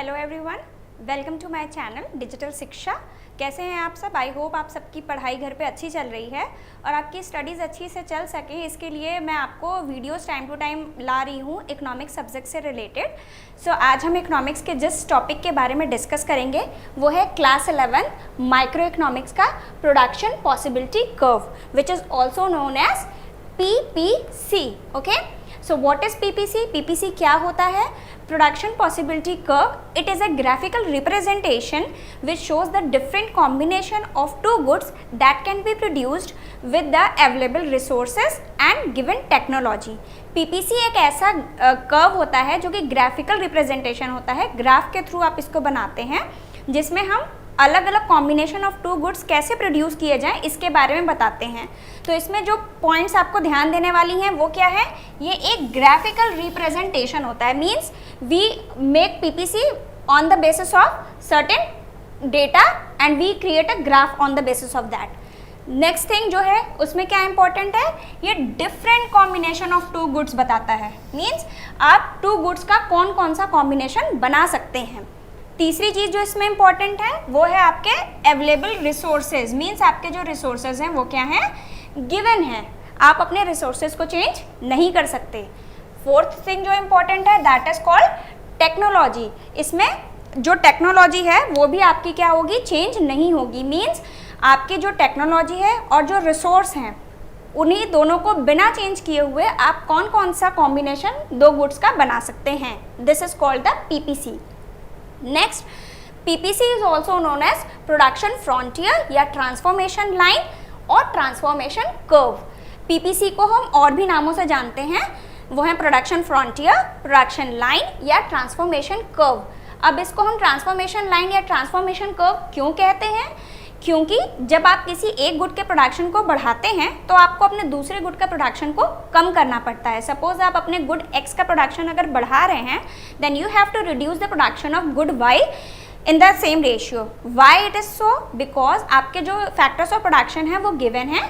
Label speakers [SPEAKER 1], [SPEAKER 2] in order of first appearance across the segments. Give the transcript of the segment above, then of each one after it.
[SPEAKER 1] Hello everyone, welcome to my channel digital Shiksha. कैसे हैं आप सब? आई होप आप सबकी पढ़ाई घर पे अच्छी चल रही है और आपकी स्टडीज़ अच्छी से चल सकें, इसके लिए मैं आपको वीडियोस टाइम टू टाइम ला रही हूँ इकोनॉमिक्स सब्जेक्ट से रिलेटेड। सो आज हम इकोनॉमिक्स के जिस टॉपिक के बारे में डिस्कस करेंगे वो है क्लास 11 माइक्रो इकोनॉमिक्स का production possibility curve, which is also known as PPC। Okay, so what is PPC? PPC क्या होता है? Production possibility curve, it is a graphical representation which shows the different combination of two goods that can be produced with the available resources and given technology। PPC एक ऐसा curve होता है जो कि graphical representation होता है, graph के through आप इसको बनाते हैं, जिसमें हम अलग अलग कॉम्बिनेशन ऑफ टू गुड्स कैसे प्रोड्यूस किए जाएं इसके बारे में बताते हैं। तो इसमें जो पॉइंट्स आपको ध्यान देने वाली हैं वो क्या है? ये एक ग्राफिकल रिप्रेजेंटेशन होता है, means we make PPC on the basis of certain data and we create a graph on the basis of that. Next thing जो है उसमें क्या इंपॉर्टेंट है, ये different combination of two goods बताता है, मींस आप टू गुड्स का कौन कौन सा कॉम्बिनेशन बना सकते हैं। तीसरी चीज़ जो इसमें इंपॉर्टेंट है वो है आपके अवेलेबल रिसोर्सेज, मींस आपके जो रिसोर्सेज हैं वो क्या हैं? गिवन है, आप अपने रिसोर्सेज को चेंज नहीं कर सकते। फोर्थ थिंग जो इंपॉर्टेंट है दैट इज कॉल्ड टेक्नोलॉजी। इसमें जो टेक्नोलॉजी है वो भी आपकी क्या होगी? चेंज नहीं होगी, मींस आपकी जो टेक्नोलॉजी है और जो रिसोर्स हैं उन्हीं दोनों को बिना चेंज किए हुए आप कौन कौन सा कॉम्बिनेशन दो गुड्स का बना सकते हैं। This is called the PPC। Next, PPC is also known as production frontier या ट्रांसफॉर्मेशन लाइन और ट्रांसफॉर्मेशन कर्व। PPC को हम और भी नामों से जानते हैं, वो है प्रोडक्शन फ्रंटियर, प्रोडक्शन लाइन या ट्रांसफॉर्मेशन कर्व। अब इसको हम ट्रांसफॉर्मेशन लाइन या ट्रांसफॉर्मेशन कर्व क्यों कहते हैं? क्योंकि जब आप किसी एक गुड के प्रोडक्शन को बढ़ाते हैं तो आपको अपने दूसरे गुड का प्रोडक्शन को कम करना पड़ता है। सपोज आप अपने गुड X का प्रोडक्शन अगर बढ़ा रहे हैं, then you have to reduce the production of good Y in the same ratio. Why it is so? Because आपके जो फैक्टर्स ऑफ प्रोडक्शन है वो गिवन है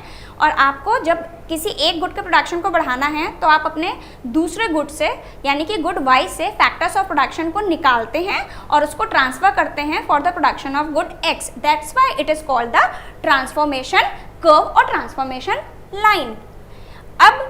[SPEAKER 1] और आपको जब किसी एक गुड के प्रोडक्शन को बढ़ाना है तो आप अपने दूसरे गुड से यानी कि गुड वाई से फैक्टर्स ऑफ प्रोडक्शन को निकालते हैं और उसको ट्रांसफर करते हैं for the production of good x. That's why it is called the transformation curve और ट्रांसफॉर्मेशन लाइन। अब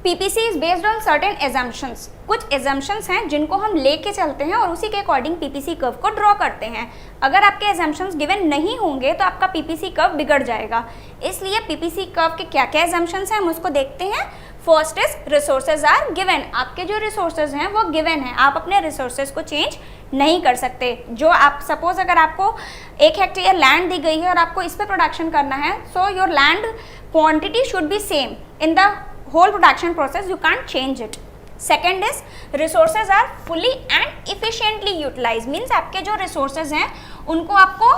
[SPEAKER 1] PPC is based on certain assumptions. कुछ एजम्पशंस हैं जिनको हम लेके चलते हैं और उसी के अकॉर्डिंग PPC कर्व को ड्रॉ करते हैं। अगर आपके एजम्पशंस गिवन नहीं होंगे तो आपका PPC कर्व बिगड़ जाएगा। इसलिए PPC कर्व के क्या क्या एजम्पशंस हैं हम उसको देखते हैं। First is resources are given. आपके जो रिसोर्सेज हैं वो गिवन है, आप अपने रिसोर्सेज को चेंज नहीं कर सकते। जो आप सपोज अगर आपको 1 हेक्टेयर लैंड दी गई है और आपको इस पर प्रोडक्शन करना है, so your land quantity should be same in the whole production process, you can't change it. Second is resources are fully and efficiently utilized, means आपके जो resources हैं उनको आपको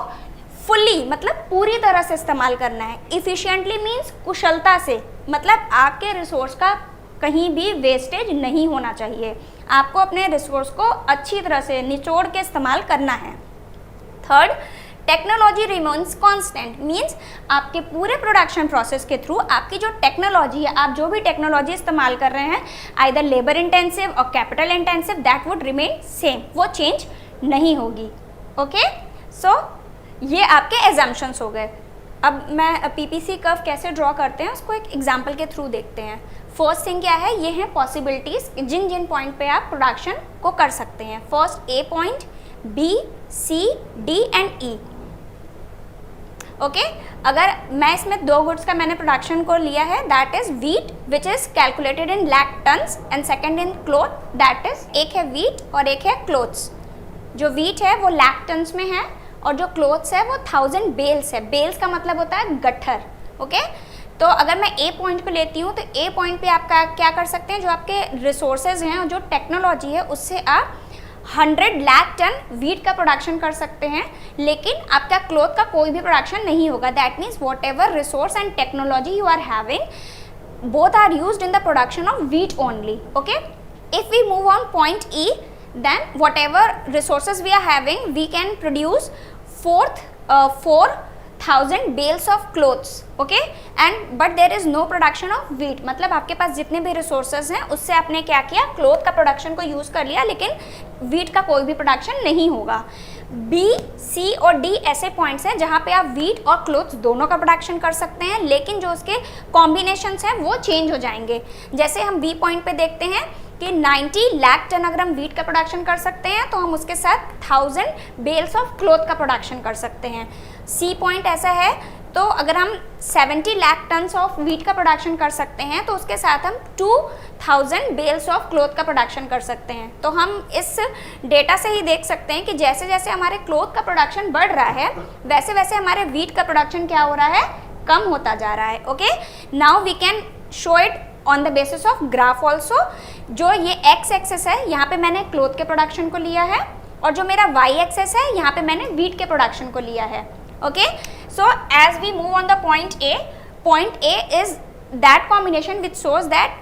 [SPEAKER 1] fully मतलब पूरी तरह से इस्तेमाल करना है। efficiently means कुशलता से, मतलब आपके रिसोर्स का कहीं भी वेस्टेज नहीं होना चाहिए। आपको अपने रिसोर्स को अच्छी तरह से निचोड़ के इस्तेमाल करना है। Third, technology remains constant, means आपके पूरे प्रोडक्शन प्रोसेस के थ्रू आपकी जो टेक्नोलॉजी है, आप जो भी टेक्नोलॉजी इस्तेमाल कर रहे हैं, आइदर लेबर इंटेंसिव और capital intensive, that would remain same, वो चेंज नहीं होगी। ओके, सो ये आपके एजम्पशंस हो गए। अब मैं PPC कर्व कैसे ड्रॉ करते हैं उसको एक एग्जाम्पल के थ्रू देखते हैं। फर्स्ट थिंग क्या है, ये है पॉसिबिलिटीज जिन जिन पॉइंट पे आप प्रोडक्शन को कर सकते हैं। First A point, B, C, D and E। Okay, अगर मैं इसमें दो गुड्स का मैंने प्रोडक्शन को लिया है, that is wheat which is calculated in lakh tons and second in cloth, that is एक है व्हीट और एक है क्लोथ्स। जो व्हीट है वो लाख टन्स में है और जो क्लोथ्स है वो 1000 बेल्स है। बेल्स का मतलब होता है गट्ठर। ओके, तो अगर मैं A पॉइंट को लेती हूँ तो A पॉइंट पे आप क्या कर सकते हैं, जो आपके रिसोर्सेज हैं और जो टेक्नोलॉजी है उससे आप 100 लाख टन व्हीट का प्रोडक्शन कर सकते हैं, लेकिन आपका क्लोथ का कोई भी प्रोडक्शन नहीं होगा। That means whatever resource and technology you are having, both are used in the production of wheat only. Okay, if we move on point E, then whatever resources we are having, we can produce 4 1000 bales of cloths, okay, and but there is no production of wheat, मतलब आपके पास जितने भी resources हैं उससे आपने क्या किया, cloth का प्रोडक्शन को यूज़ कर लिया, लेकिन वीट का कोई भी प्रोडक्शन नहीं होगा। बी, सी और डी ऐसे पॉइंट्स हैं जहाँ पे आप वीट और क्लोथ्स दोनों का प्रोडक्शन कर सकते हैं, लेकिन जो उसके कॉम्बिनेशंस हैं वो चेंज हो जाएंगे। जैसे हम बी पॉइंट पे देखते हैं कि 90 लाख टन अगर हम वीट का प्रोडक्शन कर सकते हैं तो हम उसके साथ 1000 बेल्स ऑफ क्लोथ का प्रोडक्शन कर सकते हैं। सी पॉइंट ऐसा है, तो अगर हम 70 लाख टन्स ऑफ वीट का प्रोडक्शन कर सकते हैं तो उसके साथ हम 2000 बेल्स ऑफ क्लोथ का प्रोडक्शन कर सकते हैं। तो हम इस डेटा से ही देख सकते हैं कि जैसे जैसे हमारे क्लोथ का प्रोडक्शन बढ़ रहा है वैसे वैसे हमारे वीट का प्रोडक्शन क्या हो रहा है, कम होता जा रहा है। Okay, now we can show it on the basis of graph also. जो ये एक्स एक्सेस है यहाँ पे मैंने क्लोथ के प्रोडक्शन को लिया है, और जो मेरा वाई एक्सेस है यहाँ पे मैंने वीट के प्रोडक्शन को लिया है। Okay, so as we move on the point A is that combination which shows that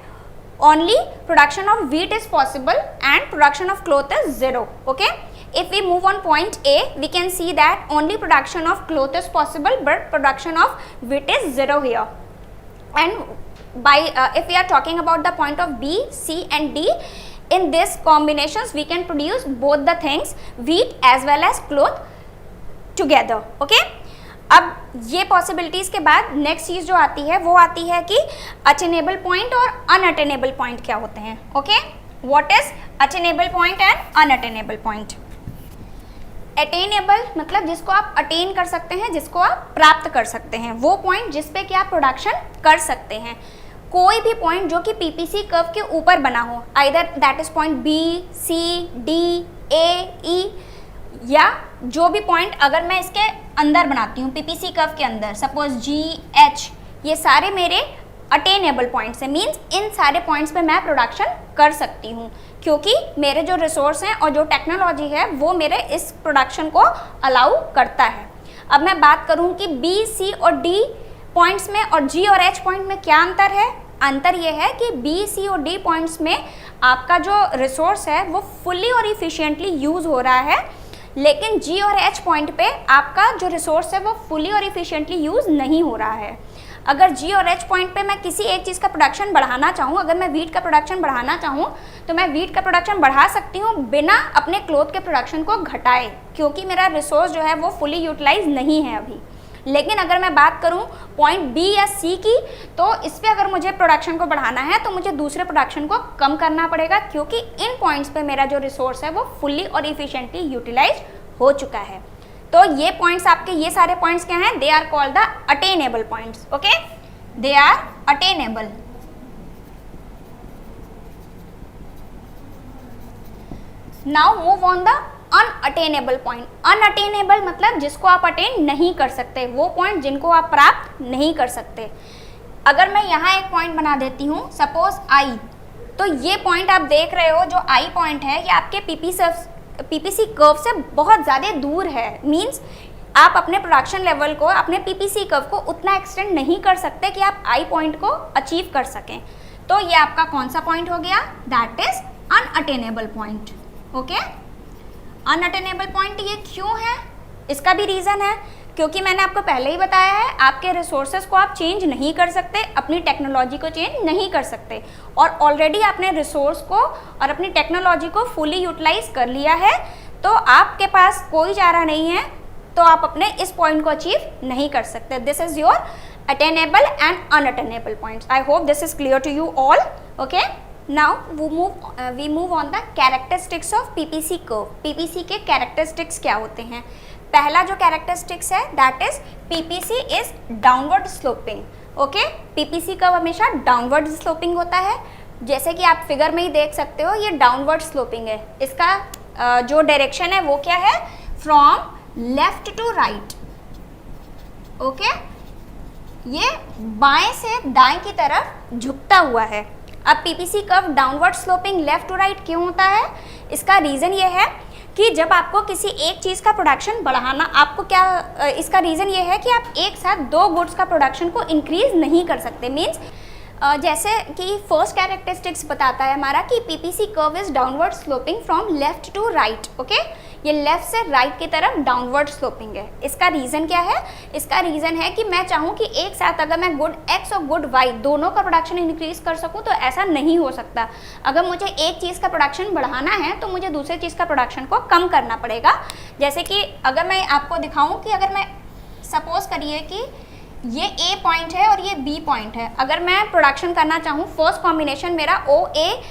[SPEAKER 1] only production of wheat is possible and production of cloth is 0. Okay, if we move on point A, we can see that only production of cloth is possible but production of wheat is 0 here. And by if we are talking about the point of B, C and D, in this combinations we can produce both the things, wheat as well as cloth together. Okay, अब ये possibilities के बाद next चीज़ जो आती है वो आती है कि अटेनेबल पॉइंट और अनअटेनेबल पॉइंट क्या होते हैं। Okay, what is attainable point and unattainable point. Attainable मतलब जिसको आप अटेन कर सकते हैं, जिसको आप प्राप्त कर सकते हैं, वो पॉइंट जिस पे कि आप प्रोडक्शन कर सकते हैं। कोई भी पॉइंट जो कि पीपीसी कर्व के ऊपर बना हो, either that is point B, C, D, A, E, या जो भी पॉइंट अगर मैं इसके अंदर बनाती हूँ पीपीसी कर्व के अंदर, सपोज जी, एच, ये सारे मेरे अटेनेबल पॉइंट्स हैं। मींस इन सारे पॉइंट्स पे मैं प्रोडक्शन कर सकती हूँ क्योंकि मेरे जो रिसोर्स हैं और जो टेक्नोलॉजी है वो मेरे इस प्रोडक्शन को अलाउ करता है। अब मैं बात करूँ कि बी, सी और डी पॉइंट्स में और जी और एच पॉइंट में क्या अंतर है। अंतर ये है कि बी, सी और डी पॉइंट्स में आपका जो रिसोर्स है वो फुल्ली और इफिशियंटली यूज़ हो रहा है, लेकिन जी और एच पॉइंट पे आपका जो रिसोर्स है वो फुली और इफिशिएंटली यूज़ नहीं हो रहा है। अगर जी और एच पॉइंट पे मैं किसी एक चीज़ का प्रोडक्शन बढ़ाना चाहूँ, अगर मैं वीट का प्रोडक्शन बढ़ाना चाहूँ तो मैं वीट का प्रोडक्शन बढ़ा सकती हूँ बिना अपने क्लोथ के प्रोडक्शन को घटाए, क्योंकि मेरा रिसोर्स जो है वो फुली यूटिलाइज नहीं है अभी। लेकिन अगर मैं बात करूं पॉइंट बी या सी की, तो इस पर अगर मुझे प्रोडक्शन को बढ़ाना है तो मुझे दूसरे प्रोडक्शन को कम करना पड़ेगा, क्योंकि इन पॉइंट्स पे मेरा जो रिसोर्स है वो फुल्ली और इफिशिएंटली यूटिलाइज हो चुका है। तो ये पॉइंट्स आपके, ये सारे पॉइंट्स क्या हैं, they are called the attainable points. Okay, they are attainable. Now move on the unattainable point. Unattainable मतलब जिसको आप अटेन नहीं कर सकते, वो पॉइंट जिनको आप प्राप्त नहीं कर सकते। अगर मैं यहाँ एक पॉइंट बना देती हूँ सपोज आई, तो ये पॉइंट आप देख रहे हो जो आई पॉइंट है ये आपके पीपीसी कर्व से बहुत ज़्यादा दूर है। मींस आप अपने प्रोडक्शन लेवल को, अपने पीपीसी कर्व को उतना एक्सटेंड नहीं कर सकते कि आप आई पॉइंट को अचीव कर सकें। तो ये आपका कौन सा पॉइंट हो गया, that is unattainable point. Okay, unattainable point ये क्यों है, इसका भी रीज़न है, क्योंकि मैंने आपको पहले ही बताया है आपके रिसोर्सेज को आप चेंज नहीं कर सकते, अपनी टेक्नोलॉजी को चेंज नहीं कर सकते, और ऑलरेडी आपने रिसोर्स को और अपनी टेक्नोलॉजी को फुली यूटिलाइज कर लिया है, तो आपके पास कोई चारा नहीं है, तो आप अपने इस पॉइंट को अचीव नहीं कर सकते। This is your attainable and unattainable points. I hope this is clear to you all. Okay, now we move on the characteristics of PPC curve। PPC के characteristics क्या होते हैं। पहला जो characteristics है that is PPC is downward sloping। Okay, PPC curve हमेशा downward sloping होता है, जैसे कि आप फिगर में ही देख सकते हो ये डाउनवर्ड स्लोपिंग है। इसका जो डायरेक्शन है वो क्या है, from left to right. Okay, ये बाएं से दाएं की तरफ झुकता हुआ है। अब PPC curve downward sloping left to right क्यों होता है, इसका रीज़न ये है कि जब आपको किसी एक चीज़ का प्रोडक्शन बढ़ाना, आपको क्या, इसका रीज़न ये है कि आप एक साथ दो गुड्स का प्रोडक्शन को इंक्रीज नहीं कर सकते। मीन्स जैसे कि फर्स्ट कैरेक्टरिस्टिक्स बताता है हमारा कि PPC curve is downward sloping from left to right. Okay, ये लेफ्ट से राइट की तरफ डाउनवर्ड स्लोपिंग है। इसका रीज़न क्या है? इसका रीज़न है कि मैं चाहूँ कि एक साथ अगर मैं गुड एक्स और गुड वाई दोनों का प्रोडक्शन इंक्रीज कर सकूँ तो ऐसा नहीं हो सकता। अगर मुझे एक चीज़ का प्रोडक्शन बढ़ाना है तो मुझे दूसरी चीज़ का प्रोडक्शन को कम करना पड़ेगा। जैसे कि अगर मैं आपको दिखाऊँ कि अगर मैं सपोज करिए कि ये ए पॉइंट है और ये बी पॉइंट है, अगर मैं प्रोडक्शन करना चाहूँ फर्स्ट कॉम्बिनेशन मेरा ओ ए,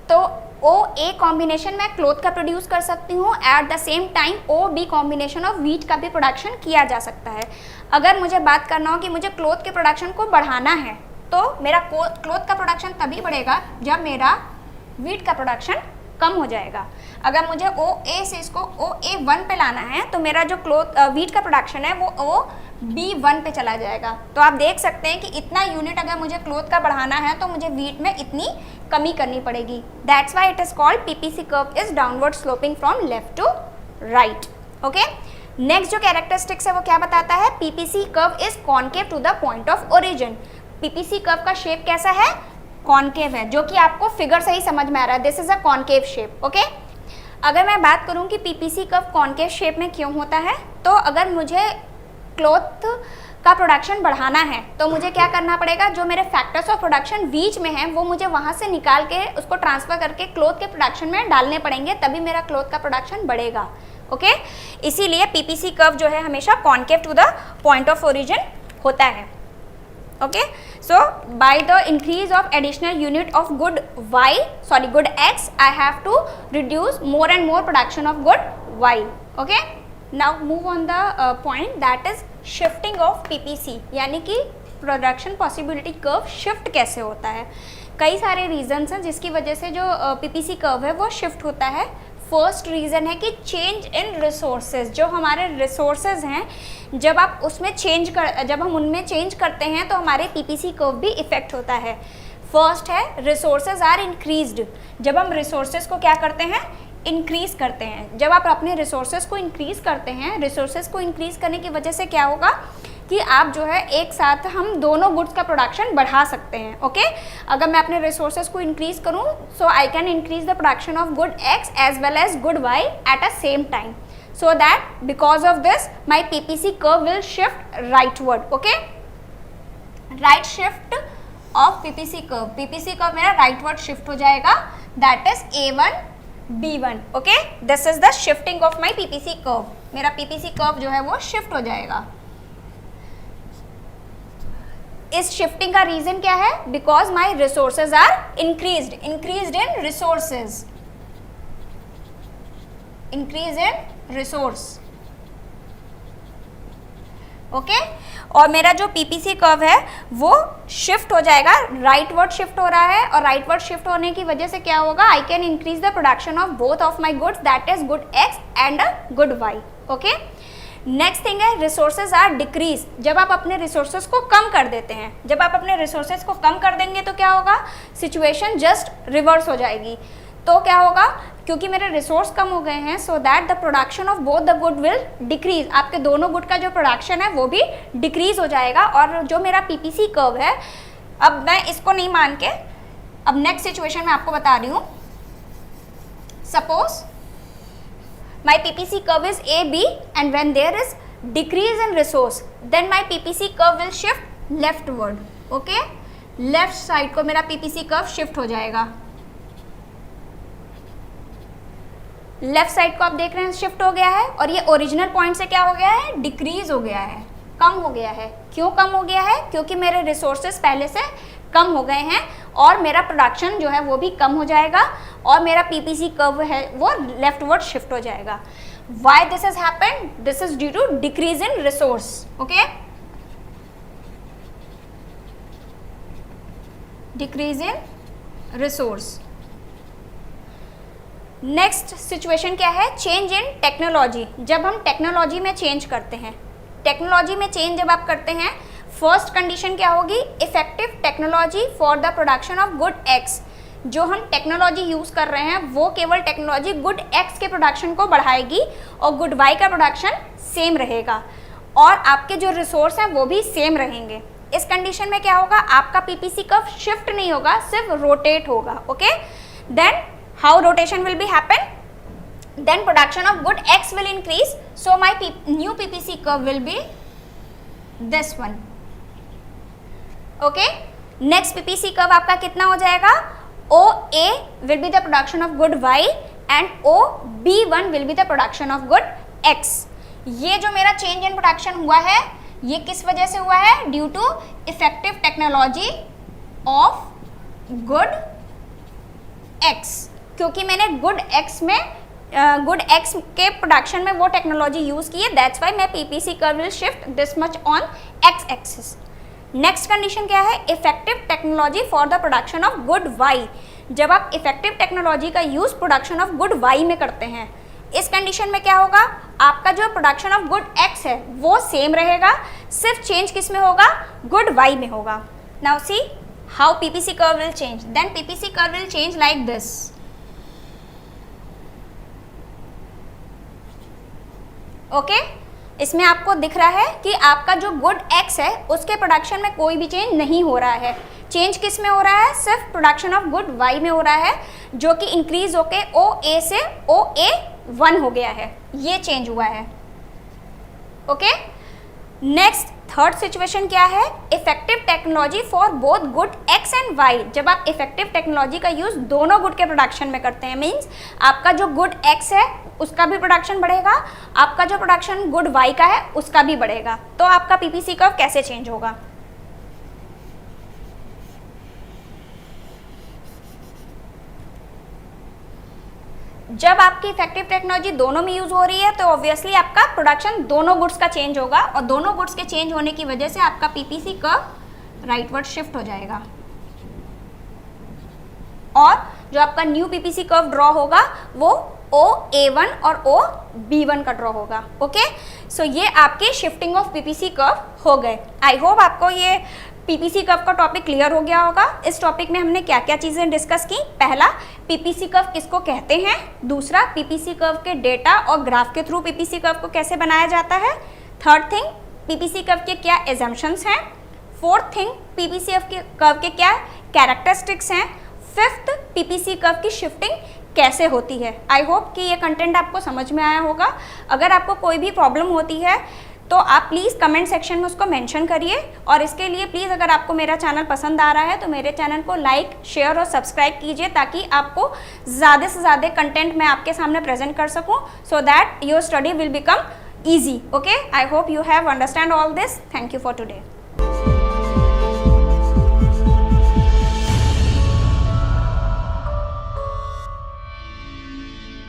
[SPEAKER 1] तो ओ ए कॉम्बिनेशन मैं क्लोथ का प्रोड्यूस कर सकती हूँ। At the same time O B combination of wheat का भी प्रोडक्शन किया जा सकता है। अगर मुझे बात करना हो कि मुझे क्लोथ के प्रोडक्शन को बढ़ाना है तो मेरा क्लोथ का प्रोडक्शन तभी बढ़ेगा जब मेरा व्हीट का प्रोडक्शन कम हो जाएगा। अगर मुझे ओ ए से इसको ओ ए 1 पे लाना है तो मेरा जो व्हीट का प्रोडक्शन है वो ओ बी 1 पे चला जाएगा। तो आप देख सकते हैं कि इतना यूनिट अगर मुझे क्लोथ का बढ़ाना है तो मुझे व्हीट में इतनी कमी करनी पड़ेगी। That's why it is called PPC curve is downward sloping from left to right. Okay, next जो कैरेक्टरिस्टिक्स है वो क्या बताता है? PPC curve is concave to the point of origin. PPC curve का शेप कैसा है? कॉन्केव है, जो कि आपको फिगर से ही समझ में आ रहा है। This is a concave shape. Okay, अगर मैं बात करूं कि पीपीसी कर्व कॉन्केव शेप में क्यों होता है, तो अगर मुझे क्लॉथ का प्रोडक्शन बढ़ाना है तो मुझे क्या करना पड़ेगा? जो मेरे फैक्टर्स ऑफ प्रोडक्शन बीच में हैं वो मुझे वहाँ से निकाल के उसको ट्रांसफर करके क्लॉथ के प्रोडक्शन में डालने पड़ेंगे, तभी मेरा क्लॉथ का प्रोडक्शन बढ़ेगा। ओके, इसीलिए पीपीसी कर्व जो है हमेशा concave to the point of origin होता है। Okay, so by the increase of additional unit of good x, I have to reduce more and more production of good y. Okay, now move on the point that is shifting of PPC, यानी कि production possibility curve shift कैसे होता है। कई सारे reasons हैं जिसकी वजह से जो पीपीसी कर्व है वो शिफ्ट होता है। फर्स्ट रीज़न है कि चेंज इन रिसोर्सेज। जो हमारे रिसोर्सेज हैं जब हम उनमें चेंज करते हैं तो हमारे पीपीसी कर्व भी इफेक्ट होता है। फर्स्ट है रिसोर्सेज आर इंक्रीज्ड। जब हम रिसोर्सेज को क्या करते हैं? इंक्रीज करते हैं। जब आप अपने रिसोर्सेज को इंक्रीज करते हैं, रिसोर्सेज को इंक्रीज करने की वजह से क्या होगा कि आप जो है एक साथ हम दोनों गुड्स का प्रोडक्शन बढ़ा सकते हैं। ओके, अगर मैं अपने रिसोर्सेज को इंक्रीज करूं so I can increase the production of good X as well as good Y at a same time, so that because of this my PPC curve will shift rightward. Okay, right shift of PPC curve. PPC curve मेरा rightward shift हो जाएगा, that is A1 B1. Okay, this is the shifting of my PPC curve. मेरा PPC curve जो है वो shift हो जाएगा। इस शिफ्टिंग का रीजन क्या है? Because my resources are increased in resources, increase in resource. Okay, और मेरा जो पीपीसी कर्व है वो शिफ्ट हो जाएगा, राइटवर्ड शिफ्ट हो रहा है, और राइटवर्ड शिफ्ट होने की वजह से क्या होगा? I can increase the production of both of my goods, that is good X and good Y. Okay, next thing है रिसोर्सेज आर डिक्रीज। जब आप अपने रिसोर्सेज को कम कर देते हैं, जब आप अपने रिसोर्सेज को कम कर देंगे तो क्या होगा? सिचुएशन जस्ट रिवर्स हो जाएगी। तो क्या होगा? क्योंकि मेरे रिसोर्स कम हो गए हैं so that the production of both the good will decrease. आपके दोनों गुड का जो प्रोडक्शन है वो भी डिक्रीज हो जाएगा। और जो मेरा पीपीसी कर्व है, अब मैं इसको नहीं मान के अब नेक्स्ट सिचुएशन में आपको बता रही हूँ। Suppose my PPC curve is AB and when there is decrease in resource then my PPC curve will shift leftward. Okay, left side को मेरा PPC curve shift हो जाएगा। लेफ्ट साइड को आप देख रहे हैं शिफ्ट हो गया है, और ये ओरिजिनल पॉइंट से क्या हो गया है? डिक्रीज हो गया है, कम हो गया है। क्यों कम हो गया है? क्योंकि मेरे रिसोर्सेज पहले से कम हो गए हैं और मेरा प्रोडक्शन जो है वो भी कम हो जाएगा और मेरा पीपीसी कर्व है वो लेफ्टवर्ड शिफ्ट हो जाएगा। Why this has happened? This is due to decrease in resource. Okay, decrease in resource. Next situation क्या है? Change in technology. जब हम टेक्नोलॉजी में चेंज करते हैं, टेक्नोलॉजी में चेंज जब आप करते हैं, फर्स्ट कंडीशन क्या होगी? Effective technology for the production of good x. जो हम टेक्नोलॉजी यूज़ कर रहे हैं वो केवल टेक्नोलॉजी गुड एक्स के प्रोडक्शन को बढ़ाएगी और गुड वाई का प्रोडक्शन सेम रहेगा, और आपके जो रिसोर्स हैं वो भी सेम रहेंगे। इस कंडीशन में क्या होगा? आपका पीपीसी कर्व शिफ्ट नहीं होगा, सिर्फ रोटेट होगा। Okay, then how rotation will be happen? then production of good X will increase, so my new PPC curve will be this one. Okay, next PPC curve आपका कितना हो जाएगा, OA will be the production of good Y and OB1 will be the production of good X. ये जो मेरा change in production हुआ है ये किस वजह से हुआ है, due to effective technology of good X, क्योंकि मैंने गुड X में गुड X के प्रोडक्शन में वो टेक्नोलॉजी यूज़ की है, दैट्स वाई मैं PPC curve will shift this much on X axis. Next condition क्या है, effective technology for the production of good Y. जब आप इफेक्टिव टेक्नोलॉजी का use production of good Y में करते हैं, इस कंडीशन में क्या होगा, आपका जो प्रोडक्शन ऑफ गुड X है वो सेम रहेगा, सिर्फ चेंज किस में होगा, गुड Y में होगा. Now see how PPC curve will change, then PPC curve will change like this. Okay, इसमें आपको दिख रहा है कि आपका जो गुड X है उसके प्रोडक्शन में कोई भी चेंज नहीं हो रहा है. चेंज किस में हो रहा है, सिर्फ प्रोडक्शन ऑफ गुड Y में हो रहा है, जो कि इंक्रीज होके OA से OA1 हो गया है, ये चेंज हुआ है. ओके, नेक्स्ट थर्ड सिचुएशन क्या है, effective technology for both good X and Y. जब आप इफेक्टिव टेक्नोलॉजी का यूज दोनों गुड के प्रोडक्शन में करते हैं, मीन्स आपका जो गुड X है उसका भी प्रोडक्शन बढ़ेगा, आपका जो प्रोडक्शन गुड Y का है उसका भी बढ़ेगा. तो आपका PPC कर्व कैसे चेंज होगा, जब आपकी इफेक्टिव टेक्नोलॉजी दोनों में यूज हो रही है तो ऑब्वियसली आपका प्रोडक्शन दोनों गुड्स का चेंज होगा, और दोनों गुड्स के चेंज होने की वजह से आपका PPC कर्व राइटवर्ड शिफ्ट हो जाएगा, और जो आपका न्यू PPC कर्व ड्रॉ होगा वो OA1 और OB1 का ड्रॉ होगा. ओके, सो ये आपके शिफ्टिंग ऑफ PPC कर्व हो गए. आई होप आपको ये PPC कर्व का टॉपिक क्लियर हो गया होगा. इस टॉपिक में हमने क्या क्या चीज़ें डिस्कस की, पहला PPC कर्व किसको कहते हैं, दूसरा PPC कर्व के डेटा और ग्राफ के थ्रू PPC कर्व को कैसे बनाया जाता है, थर्ड थिंग PPC कर्व के क्या एजम्पशंस हैं, फोर्थ थिंग PPC कर्व के क्या कैरेक्टरिस्टिक्स हैं, फिफ्थ PPC कर्व की शिफ्टिंग कैसे होती है. आई होप कि ये कंटेंट आपको समझ में आया होगा. अगर आपको कोई भी प्रॉब्लम होती है तो आप प्लीज़ कमेंट सेक्शन में उसको मेंशन करिए, और इसके लिए प्लीज़ अगर आपको मेरा चैनल पसंद आ रहा है तो मेरे चैनल को लाइक, शेयर और सब्सक्राइब कीजिए, ताकि आपको ज़्यादा से ज़्यादा कंटेंट मैं आपके सामने प्रेजेंट कर सकूं, so that your study will become easy. Okay, I hope you have understand all this. Thank you for today.